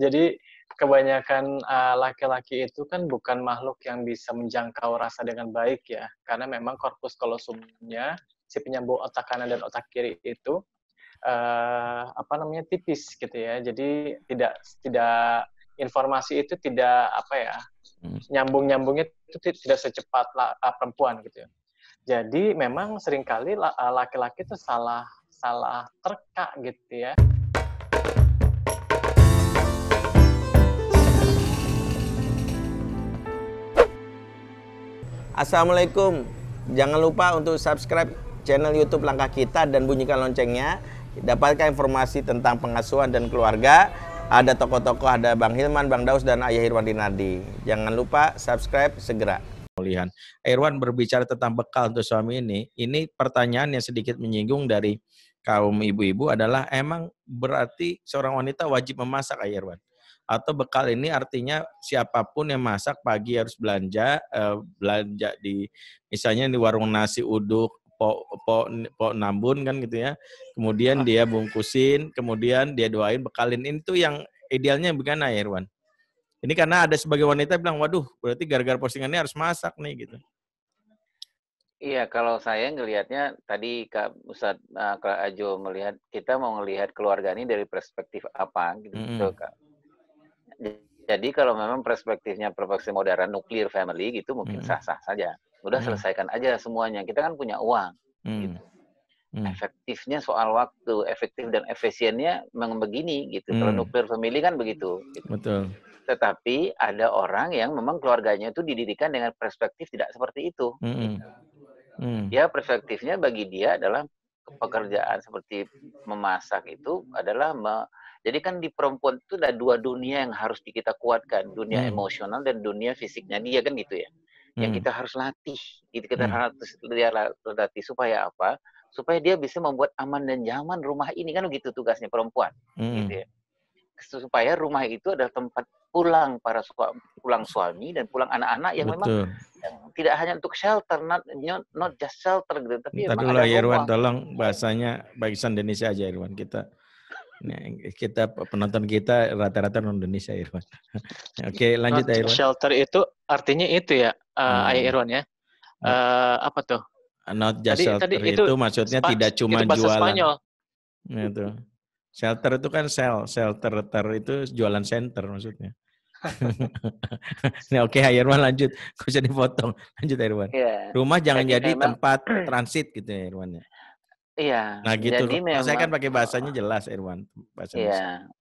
Jadi kebanyakan laki-laki itu kan bukan makhluk yang bisa menjangkau rasa dengan baik ya, karena memang korpus kolosumnya, si penyambung otak kanan dan otak kiri itu tipis gitu ya. Jadi tidak informasi itu tidak nyambung-nyambungnya itu tidak secepat perempuan gitu ya. Jadi memang seringkali laki-laki itu salah terka gitu ya. Assalamualaikum. Jangan lupa untuk subscribe channel YouTube Langkah Kita dan bunyikan loncengnya. Dapatkan informasi tentang pengasuhan dan keluarga. Ada tokoh-tokoh, ada Bang Hilman, Bang Daus, dan Ayah Irwan Dinardi. Jangan lupa subscribe segera. Irwan berbicara tentang bekal untuk suami ini pertanyaan yang sedikit menyinggung dari kaum ibu-ibu adalah emang berarti seorang wanita wajib memasak, Ayah Irwan? Atau bekal ini artinya siapapun yang masak pagi harus belanja di misalnya di warung nasi uduk po nambun kan gitu ya, kemudian dia bungkusin, kemudian dia doain, bekalin. Itu yang idealnya bagaimana, ya Irwan? Ini karena ada sebagai wanita bilang, waduh berarti gara-gara postingannya harus masak nih gitu. Iya, kalau saya ngelihatnya tadi Kak Ustadz Kak Ajo melihat, kita mau ngelihat keluarga ini dari perspektif apa gitu Kak. Jadi kalau memang perspektifnya modern nuklir family gitu mungkin sah-sah saja. Udah selesaikan aja semuanya. Kita kan punya uang. Gitu. Efektifnya soal waktu, efektif dan efisiennya memang begini gitu. Kalau nuklir family kan begitu. Gitu. Betul. Tetapi ada orang yang memang keluarganya itu dididikan dengan perspektif tidak seperti itu. Gitu. Ya perspektifnya bagi dia adalah pekerjaan seperti memasak itu adalah jadi kan di perempuan itu ada dua dunia yang harus kita kuatkan, dunia emosional dan dunia fisiknya dia kan gitu ya. Yang kita harus latih, kita harus latih supaya apa? Supaya dia bisa membuat aman dan nyaman rumah ini kan begitu tugasnya perempuan, gitu ya. Supaya rumah itu adalah tempat pulang pulang suami dan pulang anak-anak yang memang tidak hanya untuk shelter, not just shelter gitu, tapi memang ada Irwan, rumah. tolong bahasanya bahasa Indonesia aja Irwan, kita penonton kita rata-rata non Indonesia Irwan. Oke, lanjut Not Irwan. Shelter itu artinya itu ya, Ayah Irwan ya. Apa tuh? Not just shelter itu maksudnya tidak cuma itu jualan. Spanyol. Itu. Shelter itu kan shelter itu jualan center maksudnya. Oke, Irwan lanjut. Gak usah dipotong. Lanjut Irwan. Yeah. Rumah jangan jadi tempat transit gitu ya Irwan ya. Iya. Nah gitu. Jadi memang, saya kan pakai bahasanya jelas Irwan. Iya.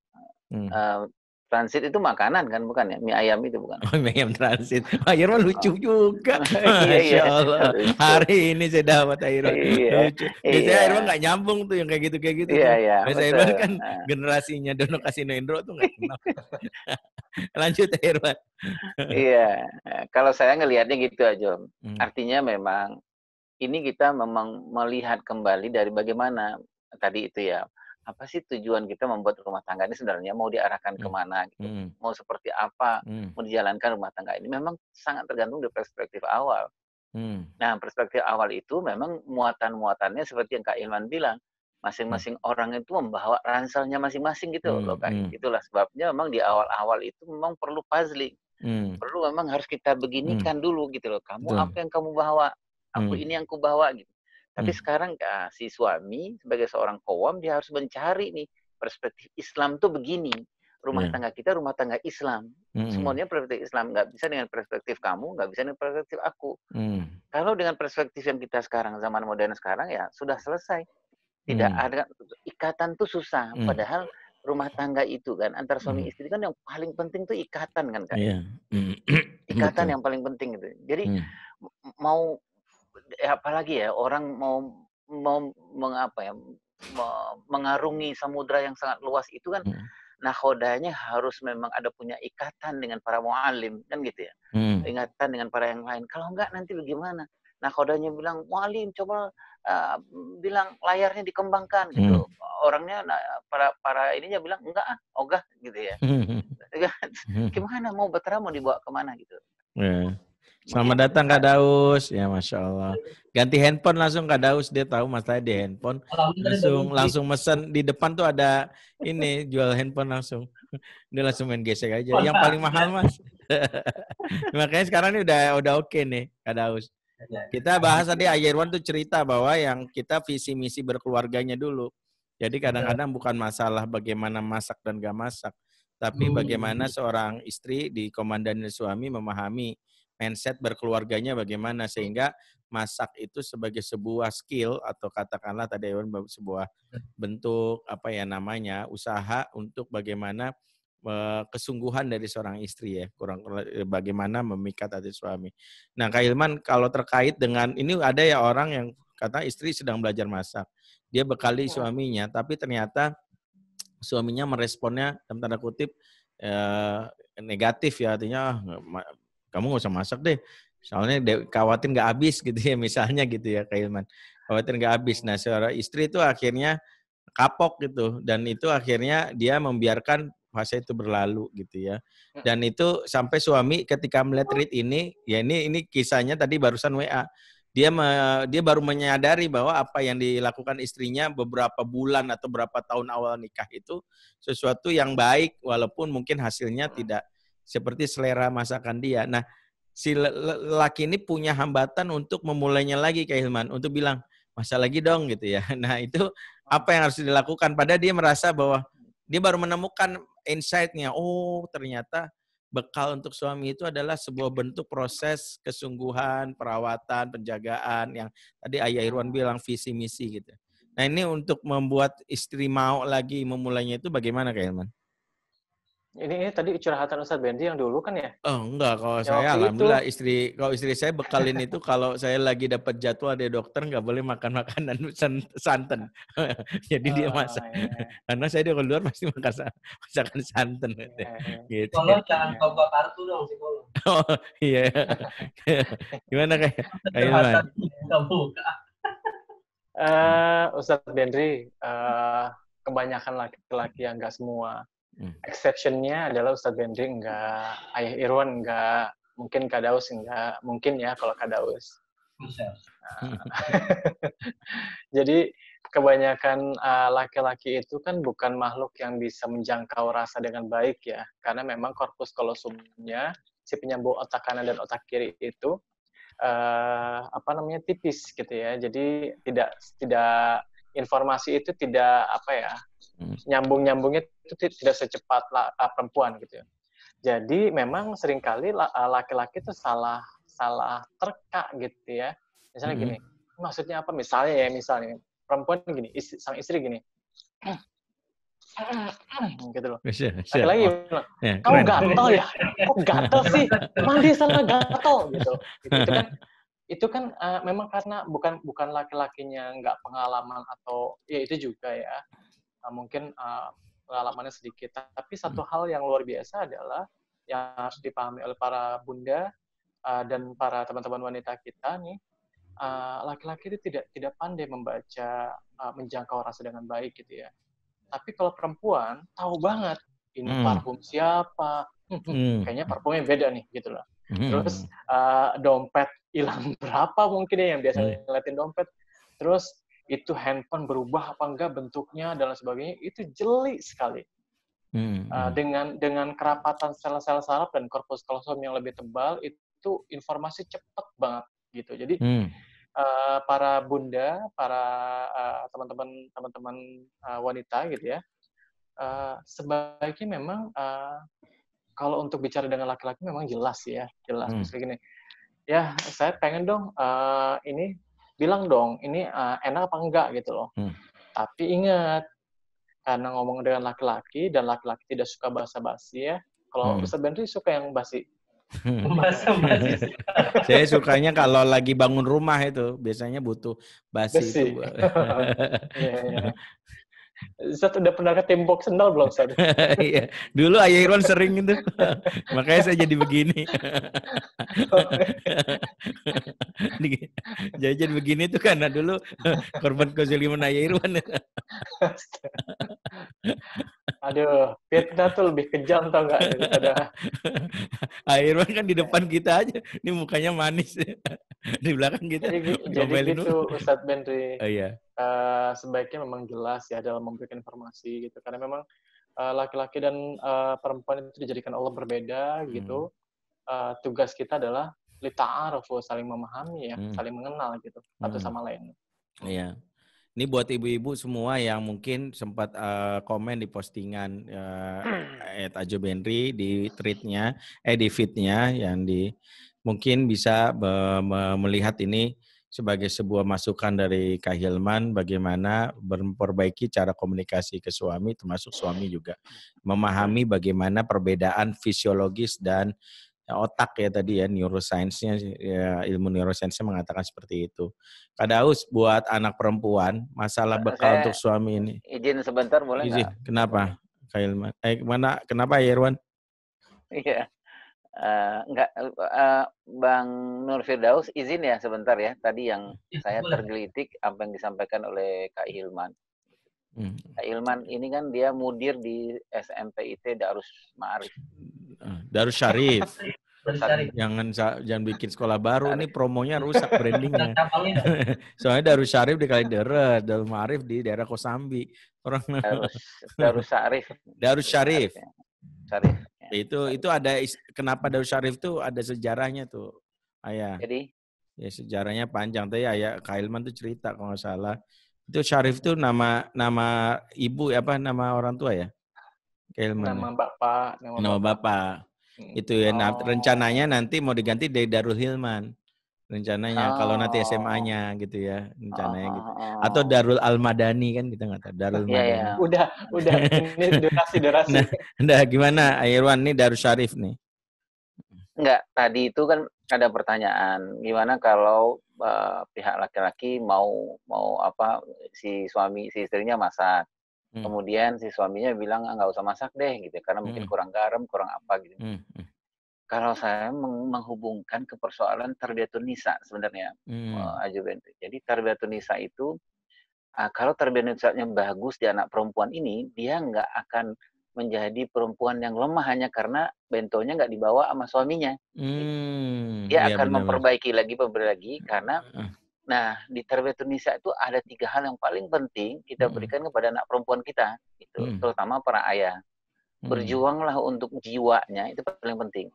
Transit itu makanan kan, bukan ya? Mie ayam itu bukan? Oh, mie ayam transit. Irwan lucu juga. Masya Allah. Lucu. Hari ini saya dapat Irwan. Lucu. Biasanya Irwan nggak nyambung tuh yang kayak gitu-gitu. Iya, Biasanya Irwan kan generasinya Dono Kasino Indro tuh nggak kenal. Lanjut Irwan. Iya. Kalau saya ngelihatnya gitu aja. Artinya memang ini kita memang melihat kembali dari bagaimana tadi itu ya. Apa sih tujuan kita membuat rumah tangga ini sebenarnya mau diarahkan kemana gitu. Mau seperti apa, mau dijalankan rumah tangga ini memang sangat tergantung dari perspektif awal. Nah, perspektif awal itu memang muatan-muatannya seperti yang Kak Ilman bilang, masing-masing orang itu membawa ranselnya masing-masing gitu loh Kak. Itulah sebabnya memang di awal-awal itu memang perlu puzzling. Perlu memang harus kita beginikan dulu gitu loh. Kamu apa yang kamu bawa? Aku ini yang ku bawa gitu. Tapi sekarang si suami sebagai seorang qawwam dia harus mencari nih perspektif Islam tuh begini. Rumah tangga kita rumah tangga Islam. Semuanya perspektif Islam. Nggak bisa dengan perspektif kamu, nggak bisa dengan perspektif aku. Kalau dengan perspektif yang kita sekarang, zaman modern sekarang ya sudah selesai. Tidak ada ikatan tuh susah. Padahal rumah tangga itu kan antara suami istri kan yang paling penting tuh ikatan kan Kak. Ikatan yang paling penting itu. Jadi mau apalagi ya orang mau mengarungi samudra yang sangat luas itu kan nakhodanya harus memang ada punya ikatan dengan para mu'alim kan gitu ya. Ikatan dengan para yang lain. Kalau enggak nanti bagaimana? Nakhodanya bilang mu'alim coba bilang layarnya dikembangkan gitu. Orangnya para ininya bilang enggak ogah gitu ya. Gimana mau Betara mau dibawa kemana gitu. Selamat datang Kak Daus. Ya Masya Allah. Ganti handphone langsung Kak Daus. Dia tahu masalahnya di handphone. Langsung mesen. Di depan tuh ada ini jual handphone langsung. Dia langsung main gesek aja. Yang paling mahal Mas. Makanya sekarang ini udah oke nih Kak Daus. Kita bahas tadi Ayirwan tuh cerita bahwa yang kita visi misi berkeluarganya dulu. Jadi kadang-kadang bukan masalah bagaimana masak dan gak masak. Tapi bagaimana seorang istri dikomandani suami memahami mindset berkeluarganya bagaimana sehingga masak itu sebagai sebuah skill atau katakanlah tadi sebuah bentuk apa ya namanya usaha untuk bagaimana kesungguhan dari seorang istri ya bagaimana memikat hati suami. Nah Kak Hilman kalau terkait dengan ini ada ya orang yang kata istri sedang belajar masak dia bekali suaminya tapi ternyata suaminya meresponnya dalam tanda kutip negatif ya artinya kamu nggak usah masak deh, soalnya khawatir nggak habis gitu ya misalnya gitu ya Kak Hilman, khawatir nggak habis. Nah seorang istri itu akhirnya kapok gitu dan itu akhirnya dia membiarkan fase itu berlalu gitu ya. Dan itu sampai suami ketika melihat tweet ini, ya ini kisahnya tadi barusan WA. Dia baru menyadari bahwa apa yang dilakukan istrinya beberapa bulan atau beberapa tahun awal nikah itu sesuatu yang baik walaupun mungkin hasilnya tidak seperti selera masakan dia. Nah, si laki ini punya hambatan untuk memulainya lagi Kak Hilman, untuk bilang, masa lagi dong gitu ya. Nah, itu apa yang harus dilakukan? Padahal dia merasa bahwa dia baru menemukan insight-nya. Oh, ternyata bekal untuk suami itu adalah sebuah bentuk proses kesungguhan, perawatan, penjagaan yang tadi Ayah Irwan bilang visi misi gitu. Nah, ini untuk membuat istri mau lagi memulainya itu bagaimana Kak Hilman? Ini tadi curhatan Ustadz Bendi yang dulu kan ya? Oh enggak, kalau Ya, saya waktu alhamdulillah itu. kalau istri saya bekalin itu kalau saya lagi dapat jadwal dari dokter nggak boleh makan makanan santan. Jadi dia masak. Ya. Karena saya di luar pasti makan masakan santan gitu. Kalau jangan bawa kartu dong psikolog. Oh iya. Gimana kayak Hilman? Ustadz Bendri, kebanyakan laki-laki yang enggak semua. Exception-nya adalah Ustadz Bendri enggak, Ayah Irwan enggak, mungkin Kak Daus enggak, mungkin ya kalau Kak Daus. Jadi kebanyakan laki-laki itu kan bukan makhluk yang bisa menjangkau rasa dengan baik ya, karena memang korpus kolosumnya si penyambung otak kanan dan otak kiri itu tipis gitu ya. Jadi tidak informasi itu tidak nyambungnya itu tidak secepat perempuan gitu ya. Jadi memang seringkali laki-laki itu salah terka gitu ya. Misalnya gini, maksudnya apa? Misalnya perempuan gini, sang istri gini, gitu loh. Laki-laki bilang, kamu gatel ya? Kok gatel sih? Emang dia salah gatel gitu. Itu kan memang karena bukan laki-lakinya nggak pengalaman atau ya itu juga ya mungkin pengalamannya sedikit. Tapi satu hal yang luar biasa adalah yang harus dipahami oleh para bunda dan para teman-teman wanita kita nih, laki-laki itu tidak pandai membaca, menjangkau rasa dengan baik gitu ya. Tapi kalau perempuan tahu banget ini parfum siapa, kayaknya parfumnya beda nih gitu loh. Terus dompet hilang berapa mungkin ya yang biasa ngeliatin dompet. Terus itu handphone berubah apa enggak bentuknya dan lain sebagainya, itu jeli sekali. Dengan kerapatan sel-sel saraf dan korpus kalsium yang lebih tebal, itu informasi cepat banget gitu. Jadi para bunda, para teman-teman wanita gitu ya, sebaiknya memang kalau untuk bicara dengan laki-laki memang jelas ya, jelas. Misalnya gini, ya saya pengen dong ini bilang dong ini enak apa enggak gitu loh. Tapi ingat, karena ngomong dengan laki-laki dan laki-laki tidak suka basa-basi ya. Kalau Ustadz Bendri suka yang basi. Basa-basi. Saya sukanya kalau lagi bangun rumah itu biasanya butuh basi. Itu. Iya. Ustadz udah pernah ke tembok sendal belum Ustadz? Iya, dulu Ayah Irwan sering itu, makanya saya jadi begini. Jadi begini itu karena dulu korban kezaliman Ayah Irwan. Aduh, fitnah tuh lebih kejam tau nggak daripada Irwan kan di depan kita aja, ini mukanya manis. Di belakang kita jadi diomelin gitu mulu. Ustadz Benri. Oh iya. Sebaiknya memang jelas ya dalam memberikan informasi gitu. Karena memang laki-laki dan perempuan itu dijadikan Allah berbeda gitu. Tugas kita adalah lita'arufu, saling memahami ya, saling mengenal gitu satu sama lain. Iya. Ini buat ibu-ibu semua yang mungkin sempat komen di postingan Ajo Benri di tweetnya, di feednya yang mungkin bisa melihat ini sebagai sebuah masukan dari Kak Hilman bagaimana memperbaiki cara komunikasi ke suami, termasuk suami juga memahami bagaimana perbedaan fisiologis dan otak ya tadi ya, neuroscience-nya ya, ilmu neuroscience-nya mengatakan seperti itu. Kak Daus, buat anak perempuan, masalah bekal untuk suami ini. Izin sebentar boleh nggak? Izin, kenapa? Kak Hilman. Kenapa ya Irwan? Iya. Enggak, Bang Nur Firdaus, izin ya sebentar ya. Tadi yang saya tergelitik apa yang disampaikan oleh Kak Hilman. Kak Hilman ini kan dia mudir di SMPIT Darus Ma'arif. Darus Syarif. Jangan bikin sekolah baru, ini promonya rusak brandingnya. Soalnya Darus Syarif di Kalideres, Darus Ma'arif di daerah Kosambi. Darus Syarif. Darus Syarif. Syarif. Itu ada kenapa Darus Syarif itu ada sejarahnya tuh, Ayah. Jadi ya sejarahnya panjang tuh ya, Kak Hilman tuh cerita kalau nggak salah. Itu Syarif tuh nama ibu nama orang tua ya? Kak Hilman. Nama bapak. Itu ya, rencananya nanti mau diganti dari Darul Hilman. Rencananya kalau nanti SMA-nya gitu ya, rencananya gitu. Atau Darul Al-Madani kan kita nggak tahu. Darul Madani. Udah ini durasi. Nah, gimana Irwan nih Darus Syarif nih? Enggak, tadi itu kan ada pertanyaan, gimana kalau pihak laki-laki mau si istrinya masak. Kemudian si suaminya bilang nggak usah masak deh gitu karena mungkin kurang garam, kurang apa gitu. Kalau saya menghubungkan ke persoalan tarbiyatun nisa sebenarnya, Ajo Benri. Jadi tarbiyatun nisa itu kalau tarbiyatun nisanya bagus di anak perempuan ini, dia nggak akan menjadi perempuan yang lemah hanya karena bentonya nggak dibawa sama suaminya. Dia akan memperbaiki lagi karena nah, di tarbiyatun nisa itu ada 3 hal yang paling penting kita berikan kepada anak perempuan kita, itu terutama para ayah. Berjuanglah untuk jiwanya, itu paling penting.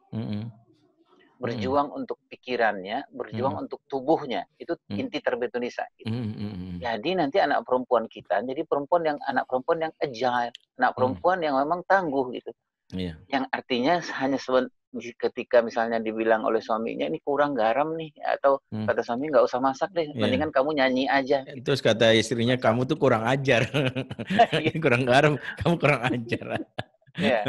Berjuang untuk pikirannya, berjuang untuk tubuhnya, itu inti tarbiyatun nisa. Gitu. Jadi nanti anak perempuan kita jadi anak perempuan yang agile, anak perempuan yang memang tangguh gitu. Yang artinya hanya ketika misalnya dibilang oleh suaminya ini kurang garam nih atau kata suami nggak usah masak deh, mendingan kamu nyanyi aja. Terus kata istrinya kamu tuh kurang ajar, kurang garam, kamu kurang ajar. Ya.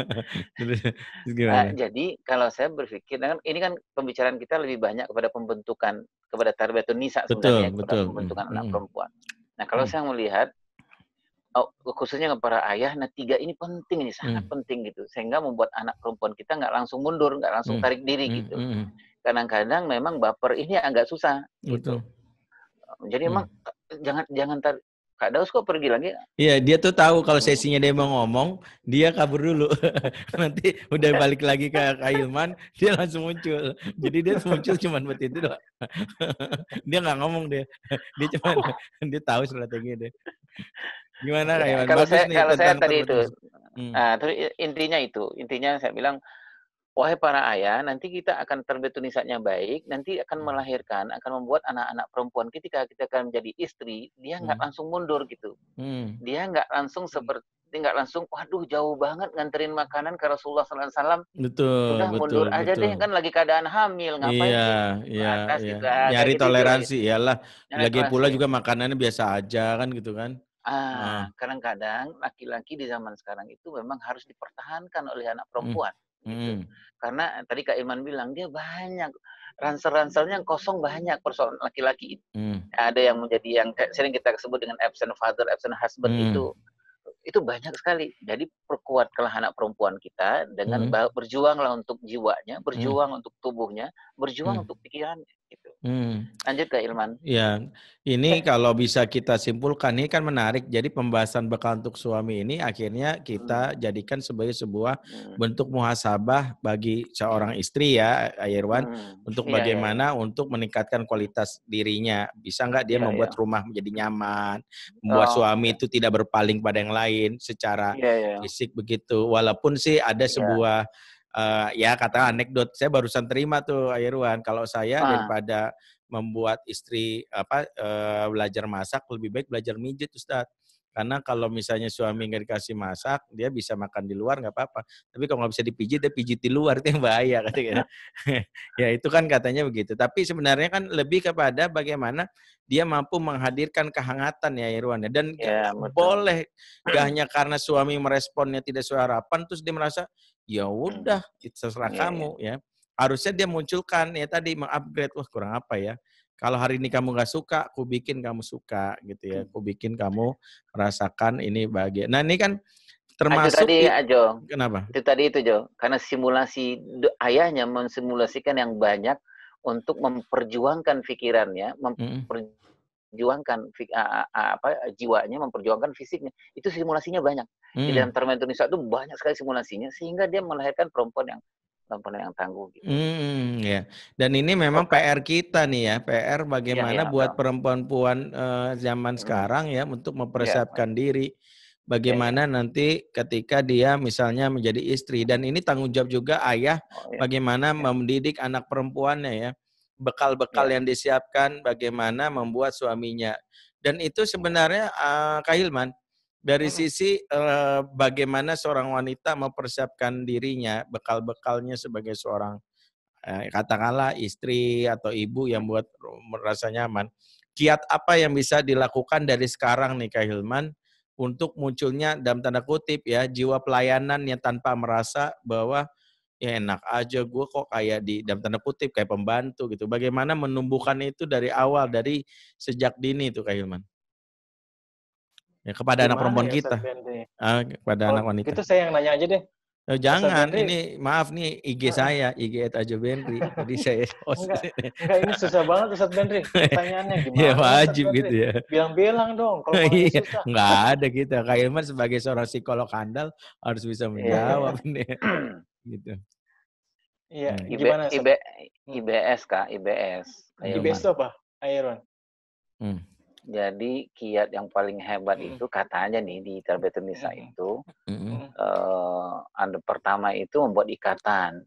Jadi kalau saya berpikir ini kan pembicaraan kita lebih banyak kepada pembentukan kepada tarbiyatun nisa sebenarnya kepada pembentukan anak perempuan. Nah kalau saya melihat khususnya para ayah, 3 ini penting, ini sangat penting gitu, sehingga membuat anak perempuan kita nggak langsung mundur, nggak langsung tarik diri gitu. Kadang-kadang memang baper ini agak susah. Gitu. Jadi emang jangan Kak Daus kok pergi lagi? Iya, dia tuh tahu kalau sesinya dia mau ngomong, dia kabur dulu. Nanti udah balik lagi ke Kak Hilman, dia langsung muncul. Jadi dia muncul cuma buat itu doang. Dia nggak ngomong dia tahu strategi dia. Gimana Kak Hilman? Kalau saya tadi itu, intinya saya bilang, wahai para ayah, nanti kita akan tarbiyatun nisanya baik, nanti akan melahirkan, akan membuat anak-anak perempuan ketika kita akan menjadi istri, dia nggak langsung mundur gitu. Dia nggak langsung, waduh jauh banget nganterin makanan ke Rasulullah SAW. Betul. Mundur aja deh, kan lagi keadaan hamil, ngapain sih? Atas gitu. Nyari toleransi, iyalah. Lagi pula juga makanannya biasa aja kan gitu kan. Kadang-kadang laki-laki di zaman sekarang itu memang harus dipertahankan oleh anak perempuan. Gitu. Karena tadi Kak Iman bilang dia banyak ransel-ranselnya yang kosong, banyak persoalan laki-laki itu. Ada yang menjadi yang sering kita sebut dengan absent father, absent husband itu banyak sekali. Jadi perkuatlah anak perempuan kita dengan berjuanglah untuk jiwanya, berjuang untuk tubuhnya, berjuang untuk pikirannya gitu. Lanjut Kak Ilman. Ya, ini kalau bisa kita simpulkan, ini kan menarik. Jadi pembahasan bekal untuk suami ini akhirnya kita jadikan sebagai sebuah bentuk muhasabah bagi seorang istri ya, Irwan, untuk bagaimana untuk meningkatkan kualitas dirinya. Bisa nggak dia membuat rumah menjadi nyaman, membuat suami itu tidak berpaling pada yang lain secara fisik begitu. Walaupun sih ada sebuah ya kata anekdot, saya barusan terima tuh Irwan, kalau saya daripada membuat istri belajar masak, lebih baik belajar mijit, Ustadz. Karena kalau misalnya suami nggak dikasih masak, dia bisa makan di luar nggak apa-apa. Tapi kalau nggak bisa dipijit, dia pijit di luar, itu yang bahaya katanya. Ya itu kan katanya begitu. Tapi sebenarnya kan lebih kepada bagaimana dia mampu menghadirkan kehangatan ya Irwan. Dan boleh gak hanya karena suami meresponnya tidak sesuai harapan, terus dia merasa ya udah itu terserah kamu ya. Harusnya dia munculkan ya tadi mengupgrade, wah kurang apa ya. Kalau hari ini kamu nggak suka, aku bikin kamu suka gitu ya. Aku bikin kamu merasakan ini bahagia. Nah ini kan termasuk Ajo. Kenapa? Itu tadi itu Jo, karena simulasi ayahnya mensimulasikan yang banyak untuk memperjuangkan pikirannya, memperjuangkan jiwanya, memperjuangkan fisiknya. Itu simulasinya banyak. Di dalam Terminator Indonesia itu banyak sekali simulasinya sehingga dia melahirkan perempuan yang tangguh gitu. Ya. Dan ini memang PR kita nih ya, PR bagaimana buat perempuan-perempuan zaman sekarang ya untuk mempersiapkan diri. Bagaimana nanti ketika dia misalnya menjadi istri, dan ini tanggung jawab juga ayah bagaimana mendidik anak perempuannya ya. Bekal-bekal yang disiapkan bagaimana membuat suaminya. Dan itu sebenarnya Kak Hilman, dari sisi bagaimana seorang wanita mempersiapkan dirinya, bekal-bekalnya sebagai seorang katakanlah istri atau ibu yang buat merasa nyaman. Kiat apa yang bisa dilakukan dari sekarang nih Kak Hilman untuk munculnya dalam tanda kutip ya jiwa pelayanan yang tanpa merasa bahwa ya enak aja gue kok kayak di dalam tanda kutip kayak pembantu gitu. Bagaimana menumbuhkan itu dari awal, dari sejak dini itu Kak Hilman? Ya, kepada anak perempuan kita. Kepada anak wanita. Itu saya yang nanya aja deh. Jangan, ini maaf nih IG saya, IG @ajobenri. Jadi saya host. Enggak, ini susah banget Ustadz Benri. Pertanyaannya gimana? Ya wajib gitu ya. Bilang-bilang dong kalau susah. Enggak ada gitu. Kak Hilman sebagai seorang psikolog handal harus bisa menjawab ini. Gitu. Iya, gimana? IBS Kak, IBS. IBS itu apa? Irwan. Jadi kiat yang paling hebat itu katanya nih di Terminator Indonesia itu pertama itu membuat ikatan.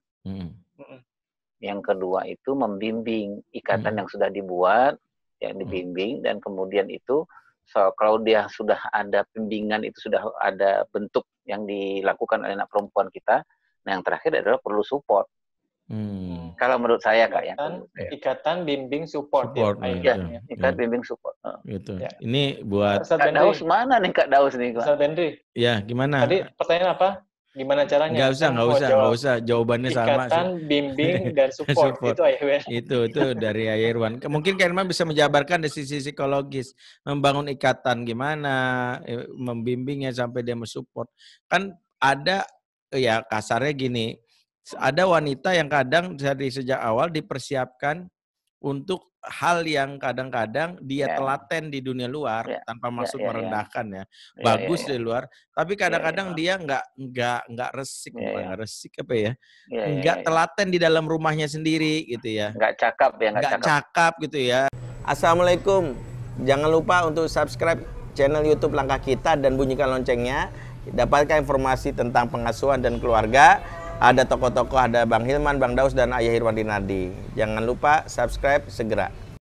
Yang kedua itu membimbing ikatan yang sudah dibuat, yang dibimbing, dan kemudian itu kalau dia sudah ada bimbingan, itu sudah ada bentuk yang dilakukan oleh anak perempuan kita. Nah yang terakhir adalah perlu support. Kalau menurut saya Kak ya. Ikatan bimbing support ya. Ikatan bimbing support. Gitu. Ya. Ini buat Kak Daus mana nih Kak Daus nih? Ustadz Benri. Ya gimana? Tadi pertanyaan apa? Gimana caranya? Nggak usah. Jawabannya sama. Ikatan bimbing dan support. Itu dari Irwan. Mungkin Kak Irwan bisa menjabarkan dari sisi psikologis, membangun ikatan gimana, membimbingnya sampai dia mensupport. Kan ada ya kasarnya gini. Ada wanita yang kadang dari sejak awal dipersiapkan untuk hal yang kadang-kadang dia telaten di dunia luar tanpa maksud merendahkan ya. Bagus di luar, tapi kadang-kadang dia nggak resik, nggak resik apa ya? Nggak telaten di dalam rumahnya sendiri gitu ya. Nggak cakap ya, nggak cakap gitu ya. Assalamualaikum. Jangan lupa untuk subscribe channel YouTube Langkah Kita dan bunyikan loncengnya. Dapatkan informasi tentang pengasuhan dan keluarga. Ada tokoh-tokoh, ada Bang Hilman, Bang Daus, dan Ayah Irwan Dinardi. Jangan lupa subscribe segera.